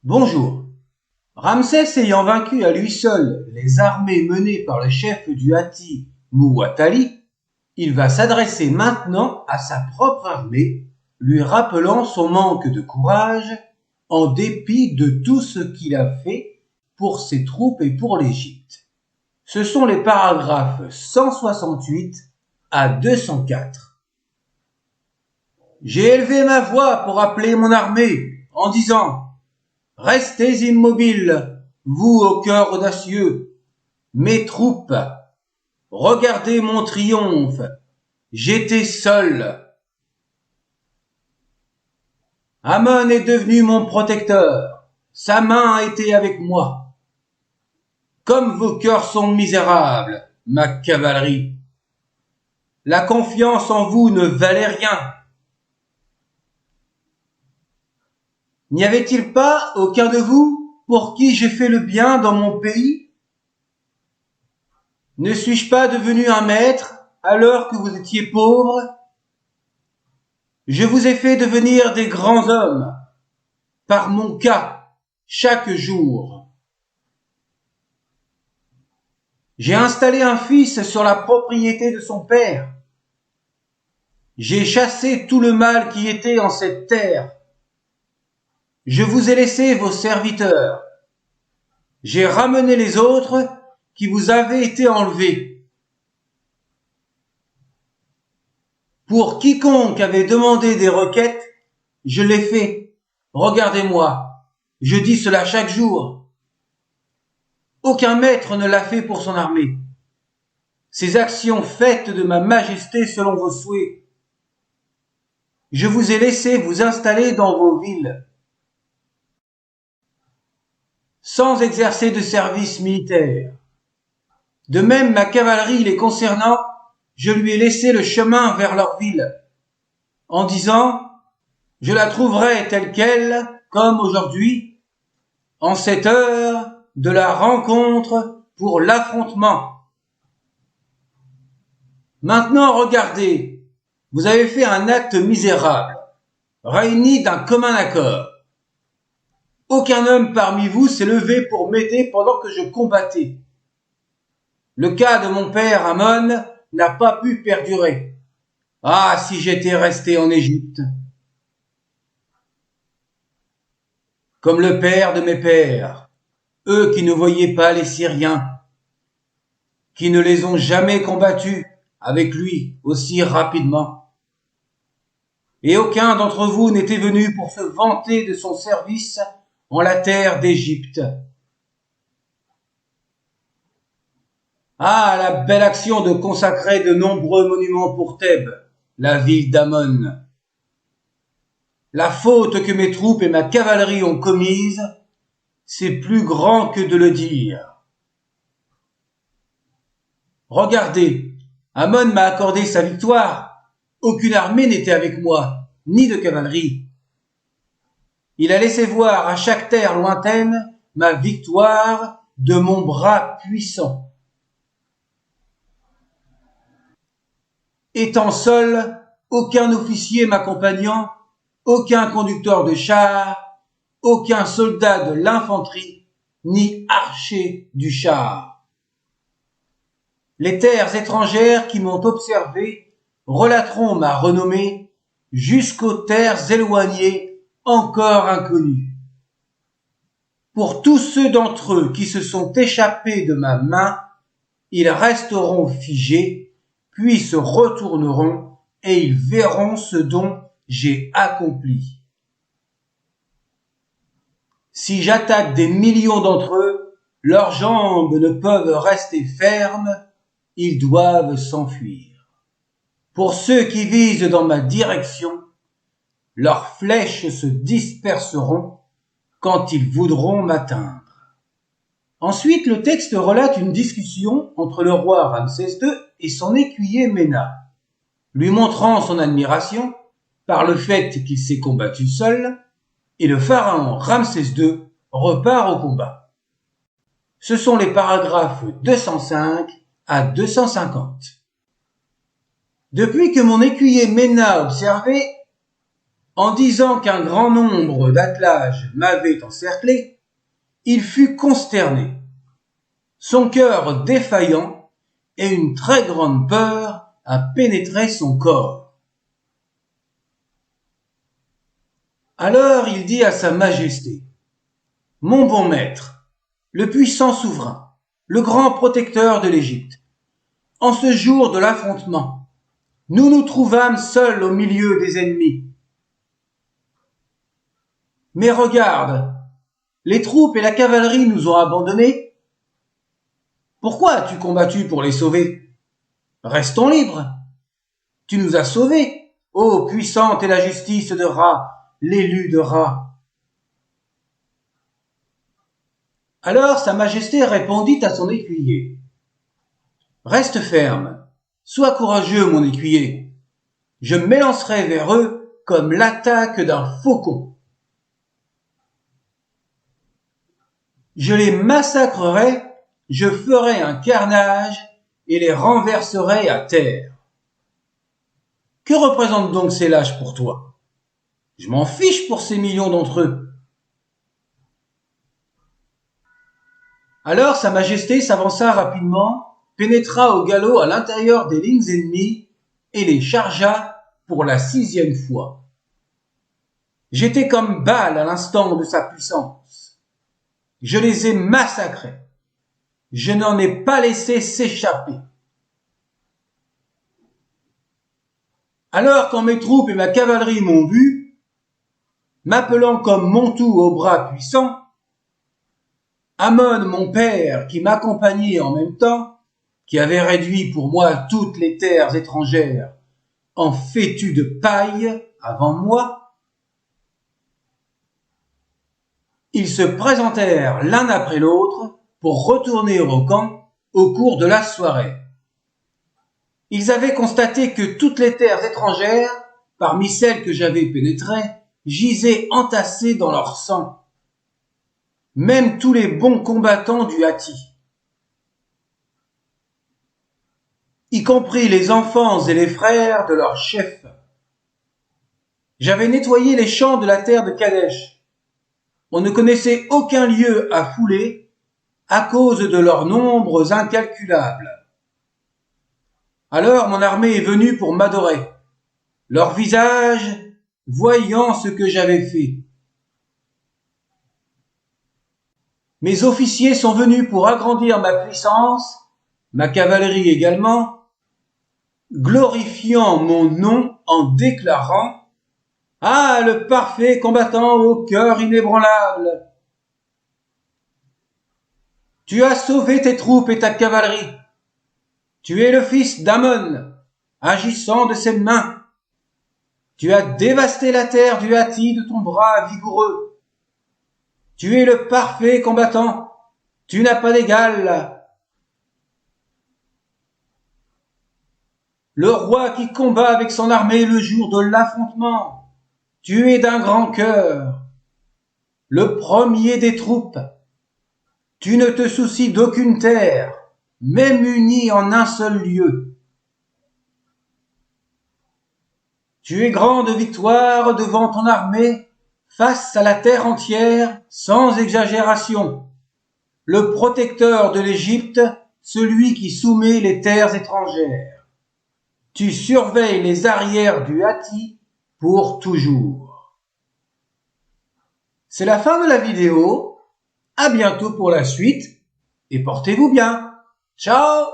Bonjour. Ramsès ayant vaincu à lui seul les armées menées par le chef du Hatti, Muwatalli, il va s'adresser maintenant à sa propre armée, lui rappelant son manque de courage en dépit de tout ce qu'il a fait pour ses troupes et pour l'Égypte. Ce sont les paragraphes 168 à 204. J'ai élevé ma voix pour appeler mon armée en disant: restez immobiles, vous au cœur audacieux, mes troupes, regardez mon triomphe, j'étais seul. Amon est devenu mon protecteur, sa main a été avec moi. Comme vos cœurs sont misérables, ma cavalerie, la confiance en vous ne valait rien. N'y avait-il pas aucun de vous pour qui j'ai fait le bien dans mon pays? Ne suis-je pas devenu un maître alors que vous étiez pauvre? Je vous ai fait devenir des grands hommes par mon cas chaque jour. J'ai installé un fils sur la propriété de son père. J'ai chassé tout le mal qui était en cette terre. Je vous ai laissé vos serviteurs. J'ai ramené les autres qui vous avaient été enlevés. Pour quiconque avait demandé des requêtes, je l'ai fait. Regardez-moi, je dis cela chaque jour. Aucun maître ne l'a fait pour son armée. Ces actions faites de ma majesté selon vos souhaits. Je vous ai laissé vous installer dans vos villes, sans exercer de service militaire. De même, ma cavalerie les concernant, je lui ai laissé le chemin vers leur ville, en disant: je la trouverai telle qu'elle, comme aujourd'hui, en cette heure de la rencontre pour l'affrontement. Maintenant, regardez, vous avez fait un acte misérable, réuni d'un commun accord. Aucun homme parmi vous s'est levé pour m'aider pendant que je combattais. Le cas de mon père Amon n'a pas pu perdurer. Ah, si j'étais resté en Égypte! Comme le père de mes pères, eux qui ne voyaient pas les Syriens, qui ne les ont jamais combattus avec lui aussi rapidement. Et aucun d'entre vous n'était venu pour se vanter de son service en la terre d'Égypte. Ah, la belle action de consacrer de nombreux monuments pour Thèbes, la ville d'Amon. La faute que mes troupes et ma cavalerie ont commise, c'est plus grand que de le dire. Regardez, Amon m'a accordé sa victoire. Aucune armée n'était avec moi, ni de cavalerie. Il a laissé voir à chaque terre lointaine ma victoire de mon bras puissant. Étant seul, aucun officier m'accompagnant, aucun conducteur de char, aucun soldat de l'infanterie, ni archer du char. Les terres étrangères qui m'ont observé relateront ma renommée jusqu'aux terres éloignées encore inconnues. Pour tous ceux d'entre eux qui se sont échappés de ma main, ils resteront figés, puis se retourneront et ils verront ce dont j'ai accompli. Si j'attaque des millions d'entre eux, leurs jambes ne peuvent rester fermes, ils doivent s'enfuir. Pour ceux qui visent dans ma direction, leurs flèches se disperseront quand ils voudront m'atteindre. Ensuite, le texte relate une discussion entre le roi Ramsès II et son écuyer Ména, lui montrant son admiration par le fait qu'il s'est combattu seul, et le pharaon Ramsès II repart au combat. Ce sont les paragraphes 205 à 250. Depuis que mon écuyer Ména a observé, En disant qu'un grand nombre d'attelages m'avaient encerclé, il fut consterné, son cœur défaillant, et une très grande peur a pénétré son corps. Alors il dit à sa majesté: « Mon bon maître, le puissant souverain, le grand protecteur de l'Égypte, en ce jour de l'affrontement, nous nous trouvâmes seuls au milieu des ennemis. Mais regarde, les troupes et la cavalerie nous ont abandonnés. Pourquoi as-tu combattu pour les sauver? Restons libres. Tu nous as sauvés, ô puissante est la justice de Ra, l'élu de Ra. » Alors sa majesté répondit à son écuyer: « Reste ferme, sois courageux mon écuyer, je m'élancerai vers eux comme l'attaque d'un faucon. Je les massacrerai, je ferai un carnage et les renverserai à terre. Que représentent donc ces lâches pour toi? Je m'en fiche pour ces millions d'entre eux. » Alors sa majesté s'avança rapidement, pénétra au galop à l'intérieur des lignes ennemies et les chargea pour la 6e fois. J'étais comme Baal à l'instant de sa puissance. Je les ai massacrés. Je n'en ai pas laissé s'échapper. Alors quand mes troupes et ma cavalerie m'ont vu, m'appelant comme Montou au bras puissant, Amon, mon père, qui m'accompagnait en même temps, qui avait réduit pour moi toutes les terres étrangères en fétus de paille avant moi, ils se présentèrent l'un après l'autre pour retourner au camp au cours de la soirée. Ils avaient constaté que toutes les terres étrangères, parmi celles que j'avais pénétrées, gisaient entassées dans leur sang. Même tous les bons combattants du Hatti, y compris les enfants et les frères de leurs chefs. J'avais nettoyé les champs de la terre de Kadesh. On ne connaissait aucun lieu à fouler à cause de leurs nombres incalculables. Alors mon armée est venue pour m'adorer, leur visage voyant ce que j'avais fait. Mes officiers sont venus pour agrandir ma puissance, ma cavalerie également, glorifiant mon nom en déclarant: « Ah, le parfait combattant au cœur inébranlable! Tu as sauvé tes troupes et ta cavalerie. Tu es le fils d'Amon, agissant de ses mains. Tu as dévasté la terre du Hatti de ton bras vigoureux. Tu es le parfait combattant. Tu n'as pas d'égal. Le roi qui combat avec son armée le jour de l'affrontement. Tu es d'un grand cœur. Le premier des troupes. Tu ne te soucies d'aucune terre, même unie en un seul lieu. Tu es grande victoire devant ton armée, face à la terre entière, sans exagération. Le protecteur de l'Égypte, celui qui soumet les terres étrangères. Tu surveilles les arrières du Hatti pour toujours. C'est la fin de la vidéo. À bientôt pour la suite et portez-vous bien. Ciao!